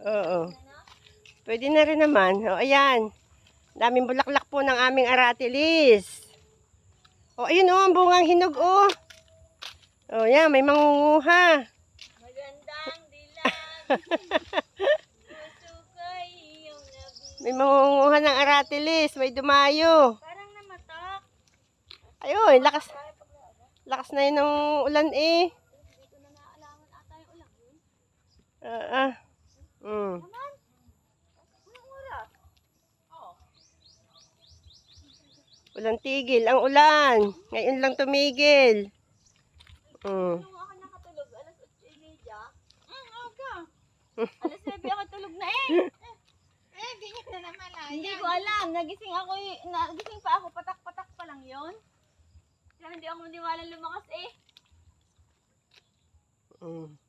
Oo. Pwede na rin naman. O, ayan. Daming bulaklak po ng aming aratilis. O, ayun o, ang bungang hinog o. O, yan, may mangunguha. Magandang dilag. Puso ko iyong nabili. May mangunguha ng aratilis. May dumayo. Parang namatak. Ayun, lakas. Lakas na yun ng ulan eh. Dito na naalangan ata yung ulang yun. Mm. Naman? Anong oras? Oo. Walang tigil ang ulan. Ngayon lang tumigil. Mm. Nung ako nakatulog, alas 8:30. Aga. Alas 9 ako tulog na eh. Ganyan na naman lang. Hindi ko alam. Nagising pa ako. Patak-patak pa lang yun. Kaya hindi ako maniwala lumakas eh. Mm.